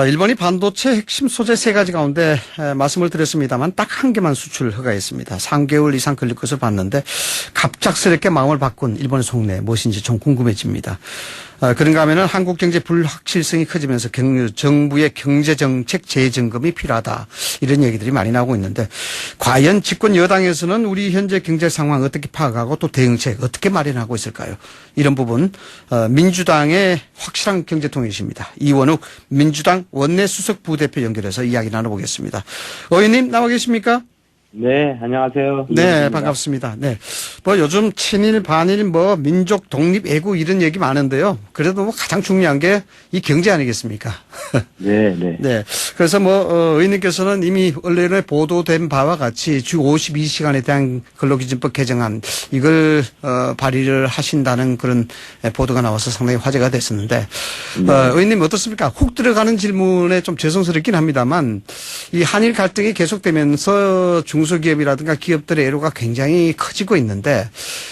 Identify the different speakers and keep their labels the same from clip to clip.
Speaker 1: 일본이 반도체 핵심 소재 세 가지 가운데 말씀을 드렸습니다만 딱 한 개만 수출 허가했습니다. 3개월 이상 걸릴 것을 봤는데 갑작스럽게 마음을 바꾼 일본의 속내 무엇인지 좀 궁금해집니다. 그런가 하면은 한국 경제 불확실성이 커지면서 정부의 경제정책 재점검이 필요하다. 이런 얘기들이 많이 나오고 있는데 과연 집권 여당에서는 우리 현재 경제 상황 어떻게 파악하고 또 대응책 어떻게 마련하고 있을까요? 이런 부분 민주당의 확실한 경제통일이십니다. 이원욱 민주당 원내 수석 부대표 연결해서 이야기 나눠보겠습니다. 의원님 나와 계십니까?
Speaker 2: 네, 안녕하세요.
Speaker 1: 네, 반갑습니다. 네. 요즘 친일, 반일, 민족, 독립, 애국 이런 얘기 많은데요. 그래도 가장 중요한 게 이 경제 아니겠습니까?
Speaker 2: 네, 네.
Speaker 1: 네. 그래서 의원님께서는 이미 언론에 보도된 바와 같이 주 52시간에 대한 근로기준법 개정안 이걸 발의를 하신다는 그런 보도가 나와서 상당히 화제가 됐었는데 의원님 어떻습니까? 훅 들어가는 질문에 좀 죄송스럽긴 합니다만 이 한일 갈등이 계속되면서 중소기업이라든가 기업들의 애로가 굉장히 커지고 있는데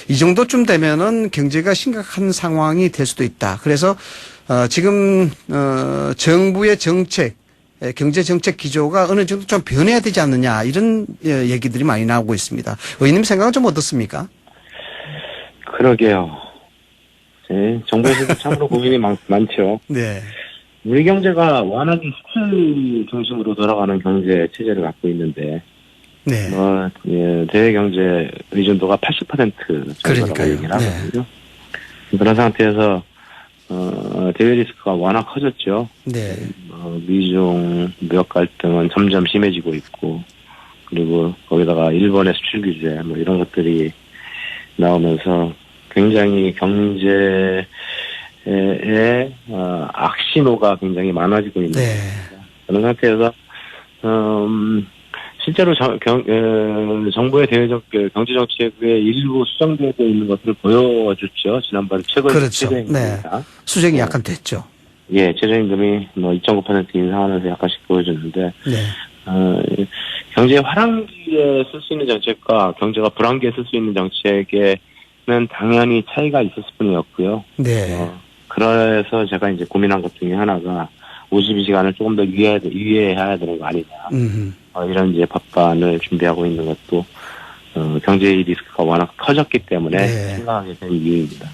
Speaker 1: 이 정도쯤 되면은 경제가 심각한 상황이 될 수도 있다. 그래서 지금 정부의 정책, 경제 정책 기조가 어느 정도 좀 변해야 되지 않느냐 이런 얘기들이 많이 나오고 있습니다. 의원님 생각은 좀 어떻습니까?
Speaker 2: 그러게요. 네, 정부에서도 참으로 고민이 많죠.
Speaker 1: 네.
Speaker 2: 우리 경제가 워낙에 수출 중심으로 돌아가는 경제 체제를 갖고 있는데,
Speaker 1: 네.
Speaker 2: 대외 경제 의존도가 80% 정도라고 얘기를 하거든요. 네. 그런 상태에서 대외 리스크가 워낙 커졌죠.
Speaker 1: 네.
Speaker 2: 미중 무역 갈등은 점점 심해지고 있고, 그리고 거기다가 일본의 수출 규제 이런 것들이 나오면서 굉장히 경제에 악신호가 굉장히 많아지고 있는
Speaker 1: 네.
Speaker 2: 그런 상태에서 실제로 정부의 대외적 경제 정책의 일부 수정되고 있는 것을 보여줬죠. 지난번 최근
Speaker 1: 그렇죠.
Speaker 2: 최저임금입니다.
Speaker 1: 네. 수정이 약간 됐죠.
Speaker 2: 예, 최저임금이 2.9% 인상하면서 약간씩 보여줬는데 경제 화랑기에 쓸 수 있는 정책과 경제가 불황기에 쓸 수 있는 정책에는 당연히 차이가 있었을 뿐이었고요.
Speaker 1: 네.
Speaker 2: 그래서 제가 이제 고민한 것 중에 하나가 52시간을 조금 더 유예해야 되는 거 아니냐. 이런 이제 법안을 준비하고 있는 것도 경제 리스크가 워낙 커졌기 때문에
Speaker 1: 네.
Speaker 2: 생각하게 된 이유입니다.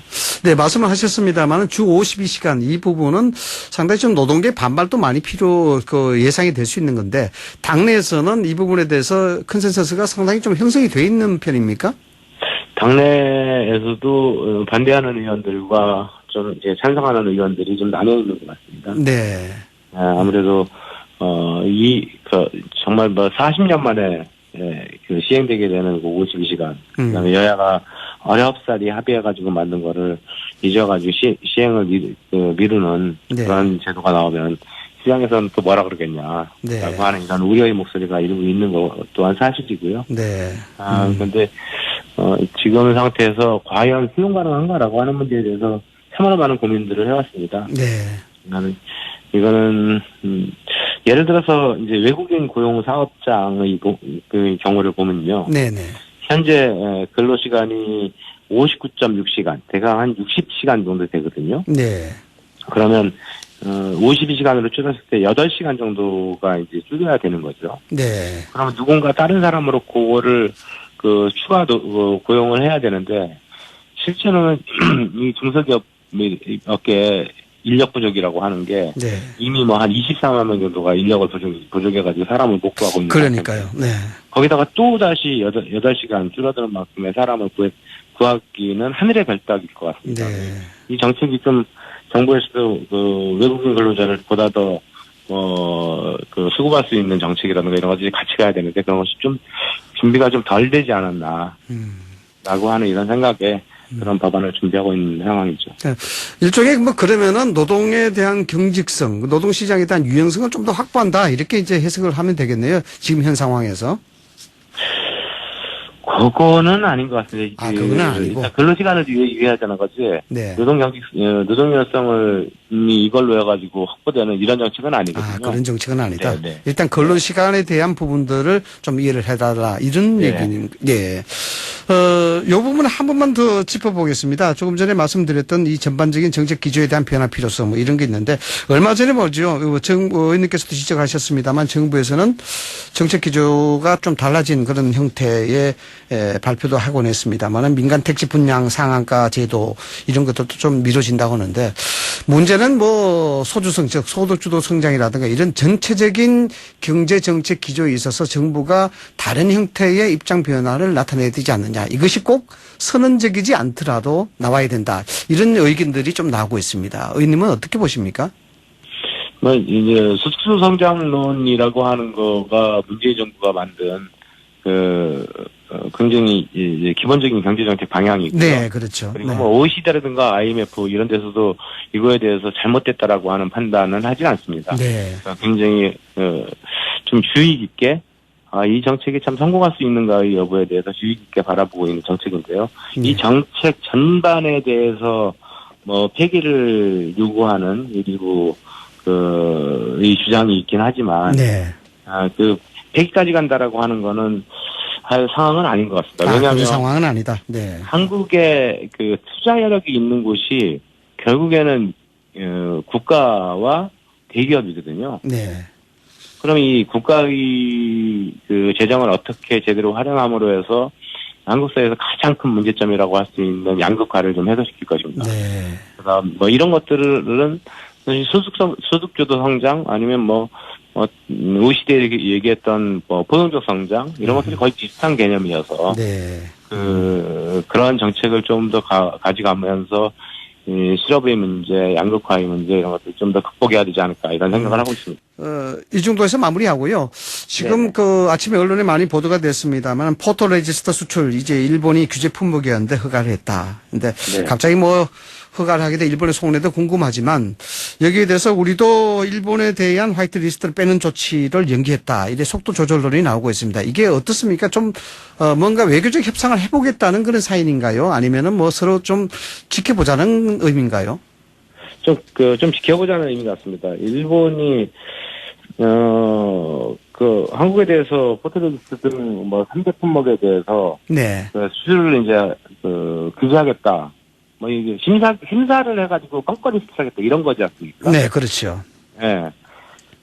Speaker 1: 네, 말씀을 하셨습니다만 주 52시간 이 부분은 상당히 좀 노동계 반발도 많이 예상이 될 수 있는 건데 당내에서는 이 부분에 대해서 컨센서스가 상당히 좀 형성이 돼 있는 편입니까?
Speaker 2: 당내에서도 반대하는 의원들과 좀 이제 찬성하는 의원들이 좀 나뉘어 있는 것 같습니다.
Speaker 1: 네.
Speaker 2: 아무래도 정말 40년 만에 시행되게 되는 52시간. 그다음에 여야가 어렵사리 합의해가지고 만든 거를 잊어가지고 시행을 미루는
Speaker 1: 네.
Speaker 2: 그런 제도가 나오면 시장에서는 또 뭐라 그러겠냐.
Speaker 1: 네.
Speaker 2: 라고 하는 이런 우려의 목소리가 일부 있는 것 또한 사실이고요.
Speaker 1: 네.
Speaker 2: 근데 지금 상태에서 과연 수용 가능한가라고 하는 문제에 대해서 참으로 많은 고민들을 해왔습니다.
Speaker 1: 네.
Speaker 2: 이거는 예를 들어서 이제 외국인 고용 사업장의 그 경우를 보면요.
Speaker 1: 네네.
Speaker 2: 현재 근로 시간이 59.6시간, 대강 한 60시간 정도 되거든요.
Speaker 1: 네.
Speaker 2: 그러면 52시간으로 줄였을 때 8시간 정도가 이제 줄여야 되는 거죠.
Speaker 1: 네.
Speaker 2: 그러면 누군가 다른 사람으로 그거를 추가 고용을 해야 되는데 실제로는 이 중소기업 업계 인력 부족이라고 하는 게
Speaker 1: 네.
Speaker 2: 이미 한 24만 명 정도가 인력을 부족해가지고 사람을 못 구하고 있는
Speaker 1: 그러니까요.
Speaker 2: 상태입니다.
Speaker 1: 네.
Speaker 2: 거기다가 또 다시 8시간 줄어드는 만큼의 사람을 구하기는 하늘의 별따기일 것 같습니다.
Speaker 1: 네.
Speaker 2: 이 정책이 좀 정부에서도 외국인 근로자를 보다 더 수급할 수 있는 정책이라든가 이런 것들이 같이 가야 되는데 그런 것이 좀 준비가 좀 덜 되지 않았나 라고 하는 이런 생각에 그런 법안을 준비하고 있는 상황이죠.
Speaker 1: 일종의 그러면은 노동에 대한 경직성, 노동시장에 대한 유연성을 좀 더 확보한다 이렇게 이제 해석을 하면 되겠네요. 지금 현 상황에서.
Speaker 2: 그거는 아닌 것 같습니다.
Speaker 1: 그거는 아니고.
Speaker 2: 일단 근로시간을 유예하자는 거지.
Speaker 1: 네.
Speaker 2: 노동 유연성을 이걸로 해가지고 확보되는 이런 정책은 아니거든요.
Speaker 1: 그런 정책은 아니다.
Speaker 2: 네네.
Speaker 1: 일단 근로시간에 대한 부분들을 좀 이해를 해달라 이런
Speaker 2: 네.
Speaker 1: 얘기는. 예. 요 부분 한 번만 더 짚어보겠습니다. 조금 전에 말씀드렸던 이 전반적인 정책 기조에 대한 변화 필요성 뭐 이런 게 있는데 얼마 전에 뭐죠. 의원님께서도 지적하셨습니다만 정부에서는 정책 기조가 좀 달라진 그런 형태의 발표도 하곤 했습니다만 민간 택지 분양 상한가 제도 이런 것들도 좀 미뤄진다고 하는데 문제는 뭐 소주성 즉 소득주도 성장이라든가 이런 전체적인 경제 정책 기조에 있어서 정부가 다른 형태의 입장 변화를 나타내야 되지 않느냐. 이것이 꼭 선언적이지 않더라도 나와야 된다. 이런 의견들이 좀 나오고 있습니다. 의원님은 어떻게 보십니까?
Speaker 2: 뭐 이제 수축 성장론이라고 하는 거가 문재인 정부가 만든 굉장히 이제 기본적인 경제 정책 방향이고요.
Speaker 1: 네, 그렇죠.
Speaker 2: 그리고
Speaker 1: 네.
Speaker 2: 뭐 OECD라든가 IMF 이런 데서도 이거에 대해서 잘못됐다라고 하는 판단은 하지 않습니다.
Speaker 1: 네.
Speaker 2: 그러니까 굉장히 좀 주의 깊게 이 정책이 참 성공할 수 있는가의 여부에 대해서 주의 깊게 바라보고 있는 정책인데요.
Speaker 1: 네.
Speaker 2: 이 정책 전반에 대해서 뭐 폐기를 요구하는 일부 이 주장이 있긴 하지만
Speaker 1: 네.
Speaker 2: 폐기까지 간다라고 하는 거는 할 상황은 아닌 것 같습니다. 왜냐하면
Speaker 1: 그 상황은 아니다. 네.
Speaker 2: 한국의 투자 여력이 있는 곳이 결국에는 국가와 대기업이거든요.
Speaker 1: 네.
Speaker 2: 그럼 이 국가의 재정을 어떻게 제대로 활용함으로 해서 한국 사회에서 가장 큰 문제점이라고 할 수 있는 양극화를 좀 해소시킬 것입니다.
Speaker 1: 네.
Speaker 2: 그래서 뭐 이런 것들은 소득주도 성장 아니면 OECD 얘기했던 포용적 성장 이런 것들이 거의 비슷한 개념이어서
Speaker 1: 네.
Speaker 2: 그런 정책을 좀 더 가져가면서 실업의 문제, 양극화의 문제 이런 것들 좀 더 극복해야 되지 않을까 이런 생각을 하고 있습니다.
Speaker 1: 이 정도에서 마무리하고요. 지금
Speaker 2: 네.
Speaker 1: 아침에 언론에 많이 보도가 됐습니다만 포토 레지스터 수출 이제 일본이 규제 품목이었는데 허가를 했다. 근데
Speaker 2: 네.
Speaker 1: 갑자기 허가를 하게 돼 일본의 속내도 궁금하지만 여기에 대해서 우리도 일본에 대한 화이트 리스트를 빼는 조치를 연기했다. 이래 속도 조절론이 나오고 있습니다. 이게 어떻습니까? 좀 뭔가 외교적 협상을 해보겠다는 그런 사인인가요? 아니면은 서로 좀 지켜보자는 의미인가요?
Speaker 2: 좀 지켜보자는 의미 같습니다. 일본이 한국에 대해서 포트레지스트 등 3대 품목에 대해서
Speaker 1: 네.
Speaker 2: 수출을 이제 규제하겠다. 이게 심사를 해가지고 껌껌이 수출하겠다 이런 거지 않습니까?
Speaker 1: 네, 그렇죠.
Speaker 2: 네.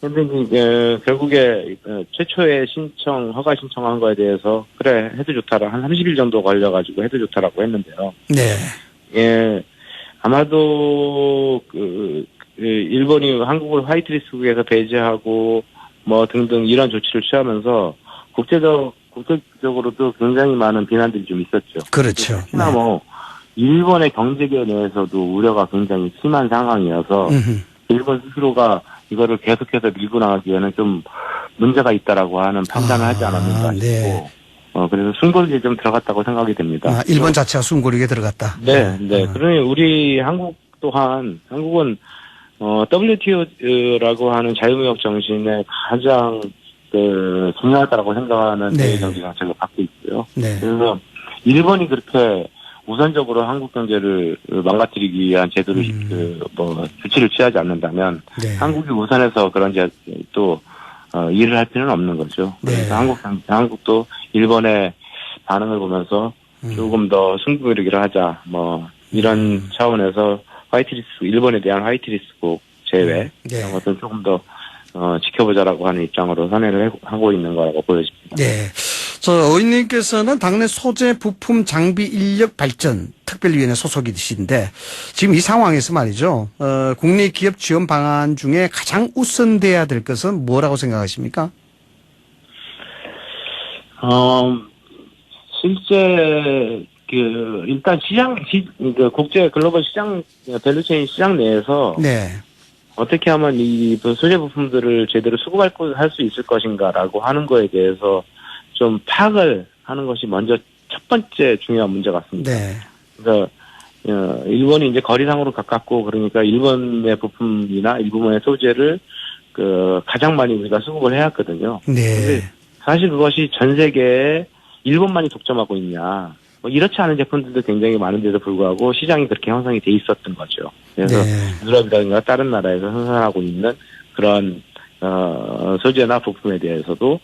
Speaker 2: 근데 이제 결국에 최초의 허가 신청한 거에 대해서 그래 해도 좋다라 한 30일 정도 걸려가지고 해도 좋다라고 했는데요.
Speaker 1: 네.
Speaker 2: 예. 아마도 일본이 한국을 화이트리스트국에서 배제하고 등등 이런 조치를 취하면서 국제적으로도 굉장히 많은 비난들이 좀 있었죠.
Speaker 1: 그렇죠.
Speaker 2: 특히나 일본의 경제계 내에서도 우려가 굉장히 심한 상황이어서 일본 스스로가 이거를 계속해서 밀고 나가기에는 좀 문제가 있다라고 하는 판단을 하지 않았는가 싶고
Speaker 1: 네.
Speaker 2: 그래서 숨고르기에 좀 들어갔다고 생각이 됩니다.
Speaker 1: 일본 자체가 숨고르게 들어갔다.
Speaker 2: 네. 그러니 우리 한국은 WTO라고 하는 자유무역 정신에 가장 중요하다고 생각하는
Speaker 1: 네.
Speaker 2: 대외 정책을 갖고 있고요.
Speaker 1: 네.
Speaker 2: 그래서 일본이 그렇게 우선적으로 한국 경제를 망가뜨리기 위한 제도를 조치를 취하지 않는다면
Speaker 1: 네.
Speaker 2: 한국이 우선해서 그런 또 일을 할 필요는 없는 거죠. 그래서
Speaker 1: 네.
Speaker 2: 한국도 일본의 반응을 보면서 조금 더 승부르기를 하자 이런 차원에서 일본에 대한 화이트리스트국 제외
Speaker 1: 네.
Speaker 2: 이런 것들은 조금 더 지켜보자라고 하는 입장으로 선회를 하고 있는 거라고 보여집니다.
Speaker 1: 네. 의원님께서는 당내 소재, 부품, 장비, 인력 발전 특별위원회 소속이신데 지금 이 상황에서 말이죠. 국내 기업 지원 방안 중에 가장 우선돼야 될 것은 뭐라고 생각하십니까?
Speaker 2: 실제 일단 국제 글로벌 시장 밸류체인 시장 내에서
Speaker 1: 네.
Speaker 2: 어떻게 하면 이 소재 부품들을 제대로 수급할 수 있을 것인가라고 하는 거에 대해서 좀 파악을 하는 것이 먼저 첫 번째 중요한 문제 같습니다.
Speaker 1: 네.
Speaker 2: 그러니까 일본이 이제 거리상으로 가깝고 그러니까 일본의 부품이나 일본의 소재를 가장 많이 우리가 수급을 해왔거든요.
Speaker 1: 네.
Speaker 2: 사실 그것이 전 세계에 일본만이 독점하고 있냐. 이렇지 않은 제품들도 굉장히 많은데도 불구하고 시장이 그렇게 형성이 돼 있었던 거죠. 그래서 유럽이라든가 다른 나라에서 생산하고 있는 그런 소재나 부품에 대해서도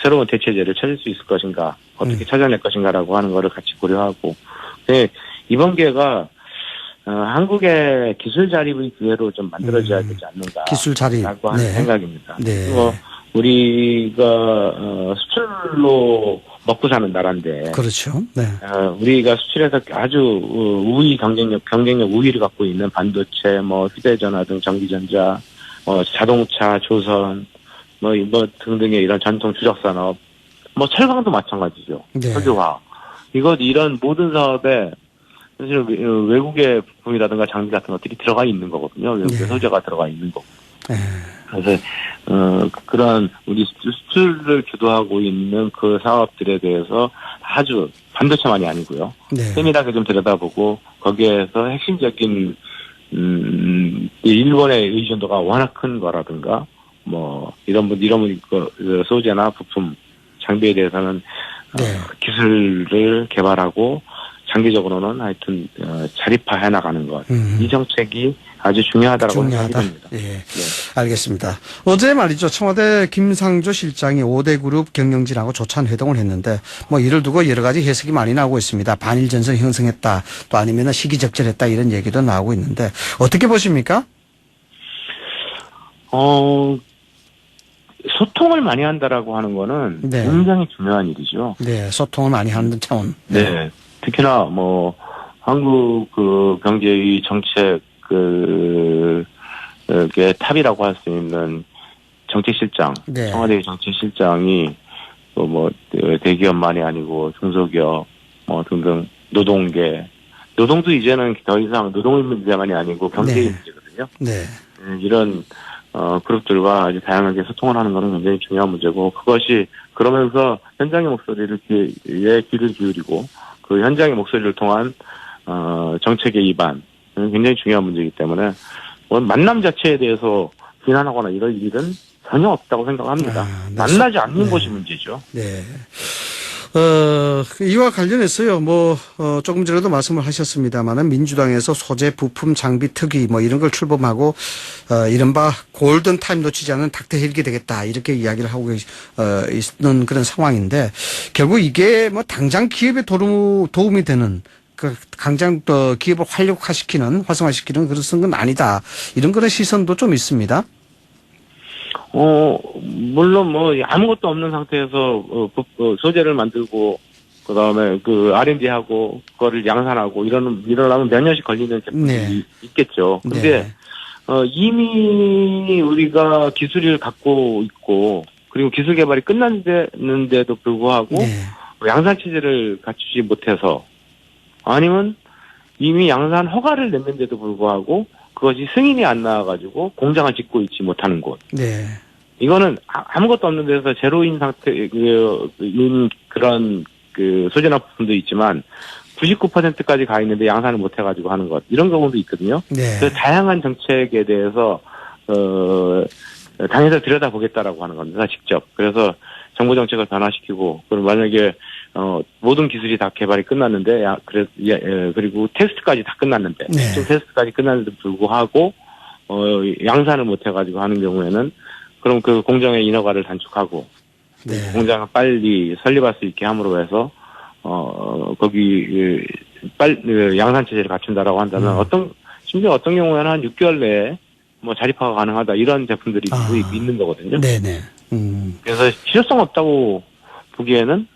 Speaker 2: 새로운 대체제를 찾을 수 있을 것인가, 어떻게 찾아낼 것인가라고 하는 거를 같이 고려하고, 네, 이번 기회가 한국의 기술 자립의 기회로 좀 만들어져야 되지 않는가.
Speaker 1: 기술 자립.
Speaker 2: 라고 하는 생각입니다.
Speaker 1: 네.
Speaker 2: 그리고 우리가 수출로 먹고 사는 나라인데.
Speaker 1: 그렇죠. 네.
Speaker 2: 우리가 수출에서 아주 경쟁력 우위를 갖고 있는 반도체, 휴대전화 등 전기전자, 자동차, 조선, 등등의 이런 전통 주력산업, 철강도 마찬가지죠.
Speaker 1: 네.
Speaker 2: 석유화학. 이런 모든 사업에 사실 외국의 부품이라든가 장비 같은 것들이 들어가 있는 거거든요. 외국의
Speaker 1: 네.
Speaker 2: 소재가 들어가 있는 거고.
Speaker 1: 네.
Speaker 2: 그래서 그런 우리 수출을 주도하고 있는 그 사업들에 대해서 아주 반도체만이 아니고요.
Speaker 1: 네.
Speaker 2: 세밀하게 좀 들여다보고 거기에서 핵심적인 일본의 의존도가 워낙 큰 거라든가 이런 소재나 부품 장비에 대해서는
Speaker 1: 네.
Speaker 2: 기술을 개발하고 장기적으로는 하여튼 자립화해 나가는 것. 이 정책이 아주 중요하다고 생각합니다.
Speaker 1: 예,
Speaker 2: 네.
Speaker 1: 알겠습니다. 어제 말이죠. 청와대 김상조 실장이 5대 그룹 경영진하고 조찬 회동을 했는데 이를 두고 여러 가지 해석이 많이 나오고 있습니다. 반일 전선 형성했다, 또 아니면 시기적절했다 이런 얘기도 나오고 있는데 어떻게 보십니까?
Speaker 2: 소통을 많이 한다라고 하는 거는
Speaker 1: 네.
Speaker 2: 굉장히 중요한 일이죠.
Speaker 1: 네, 소통을 많이 하는 차원.
Speaker 2: 네. 특히나 한국 경제의 정책 탑이라고 할 수 있는 정책실장,
Speaker 1: 네.
Speaker 2: 청와대 정책실장이 대기업만이 아니고 중소기업 등등 노동도 이제는 더 이상 노동의 문제만이 아니고 경제의 문제거든요.
Speaker 1: 네.
Speaker 2: 이런 그룹들과 아주 다양하게 소통을 하는 것은 굉장히 중요한 문제고, 그것이 그러면서 현장의 목소리를 귀를 기울이고 그 현장의 목소리를 통한 정책의 입안 굉장히 중요한 문제이기 때문에 만남 자체에 대해서 비난하거나 이럴 일은 전혀 없다고 생각합니다. 만나지 않는 것이 문제죠.
Speaker 1: 네. 이와 관련해서요, 조금 전에도 말씀을 하셨습니다만은 민주당에서 소재, 부품, 장비 특위 이런 걸 출범하고, 이른바 골든 타임 놓치지 않는 닥터 헬기 되겠다, 이렇게 이야기를 하고 있는 그런 상황인데, 결국 이게 당장 기업에 도움이 되는, 당장 기업을 활성화시키는 그런 건 아니다. 이런 그런 시선도 좀 있습니다.
Speaker 2: 물론 아무것도 없는 상태에서 소재를 만들고 그다음에 R&D 하고 그거를 양산하고 이러려면 몇 년씩 걸리는 제품이 있겠죠. 근데 이미 우리가 기술을 갖고 있고, 그리고 기술 개발이 끝났는데도 불구하고 양산 체제를 갖추지 못해서, 아니면 이미 양산 허가를 냈는데도 불구하고 그것이 승인이 안 나와가지고 공장을 짓고 있지 못하는 곳.
Speaker 1: 네.
Speaker 2: 이거는 아무것도 없는 데서 제로인 상태인 그런 소재나 부품도 있지만 99%까지 가 있는데 양산을 못 해가지고 하는 것, 이런 경우도 있거든요.
Speaker 1: 네.
Speaker 2: 그래서 다양한 정책에 대해서 당에서 들여다보겠다라고 하는 겁니다. 직접. 그래서 정부 정책을 변화시키고, 그럼 만약에 모든 기술이 다 개발이 끝났는데, 그리고 테스트까지 다 끝났는데, 지금 테스트까지 끝났는데도 불구하고 양산을 못 해가지고 하는 경우에는, 그럼 그 공장의 인허가를 단축하고 공장을 빨리 설립할 수 있게 함으로 해서 거기 양산 체제를 갖춘다라고 한다면 심지어 어떤 경우에는 한 6개월 내에 자립화가 가능하다, 이런 제품들이 있는 거거든요.
Speaker 1: 네네.
Speaker 2: 그래서 실효성 없다고 보기에는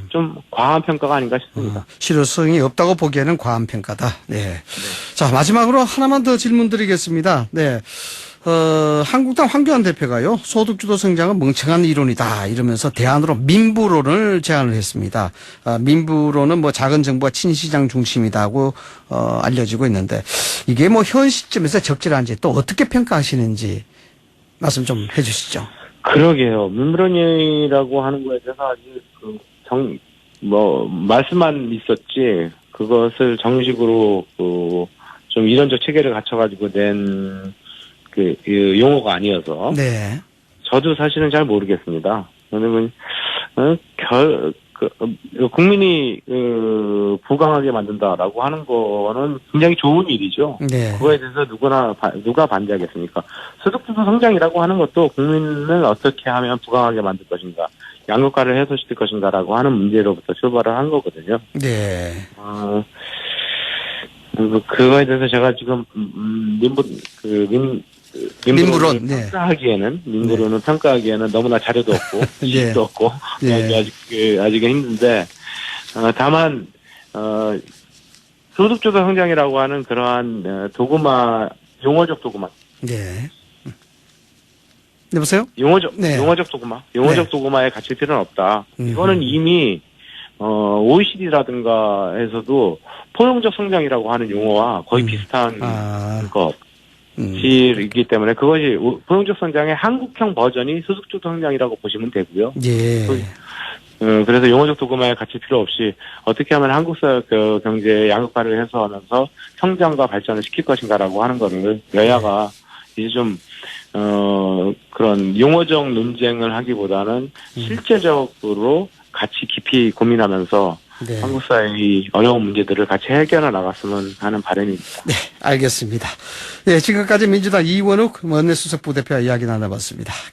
Speaker 2: 좀 과한 평가가 아닌가 싶습니다.
Speaker 1: 실효성이 없다고 보기에는 과한 평가다. 네. 자, 마지막으로 하나만 더 질문드리겠습니다. 네. 한국당 황교안 대표가요, 소득주도 성장은 멍청한 이론이다, 이러면서 대안으로 민부론을 제안을 했습니다. 민부론은 작은 정부가 친시장 중심이다고 알려지고 있는데, 이게 현 시점에서 적절한지, 또 어떻게 평가하시는지 말씀 좀 해주시죠.
Speaker 2: 그러게요. 민부론이라고 하는 거에 대해서 아직 말씀만 있었지, 그것을 정식으로 좀 이론적 체계를 갖춰가지고 낸 용어가 아니어서.
Speaker 1: 네.
Speaker 2: 저도 사실은 잘 모르겠습니다. 왜냐면, 국민이 부강하게 만든다라고 하는 거는 굉장히 좋은 일이죠.
Speaker 1: 네.
Speaker 2: 그거에 대해서 누가 반대하겠습니까? 소득주도 성장이라고 하는 것도 국민을 어떻게 하면 부강하게 만들 것인가, 양극화를 해소시킬 것인가라고 하는 문제로부터 출발을 한 거거든요.
Speaker 1: 네.
Speaker 2: 그거에 대해서 제가 지금 민부론을
Speaker 1: 네.
Speaker 2: 민부론을 평가하기에는 너무나 자료도 없고
Speaker 1: 네.
Speaker 2: 지식도 없고
Speaker 1: 네.
Speaker 2: 아직은 힘든데 다만 소득주도 성장이라고 하는 그러한 도구마, 용어적 도구마.
Speaker 1: 네. 여보세요?
Speaker 2: 용어적
Speaker 1: 네.
Speaker 2: 도구마에 갇힐 필요는 없다. 이거는 이미 OECD라든가에서도 포용적 성장이라고 하는 용어와 거의 비슷한 것이기 때문에 그것이 포용적 성장의 한국형 버전이 소득주도 성장이라고 보시면 되고요.
Speaker 1: 예.
Speaker 2: 그래서 용어적 도구마에 갇힐 필요 없이 어떻게 하면 한국 경제의 양극화를 해소하면서 성장과 발전을 시킬 것인가라고 하는 거를 여야가 이제 좀 그런 용어적 논쟁을 하기보다는 실제적으로 같이 깊이 고민하면서
Speaker 1: 네.
Speaker 2: 한국 사회의 어려운 문제들을 같이 해결해 나갔으면 하는 바람입니다.
Speaker 1: 네, 알겠습니다. 네, 지금까지 민주당 이원욱 원내수석 부대표와 이야기 나눠봤습니다.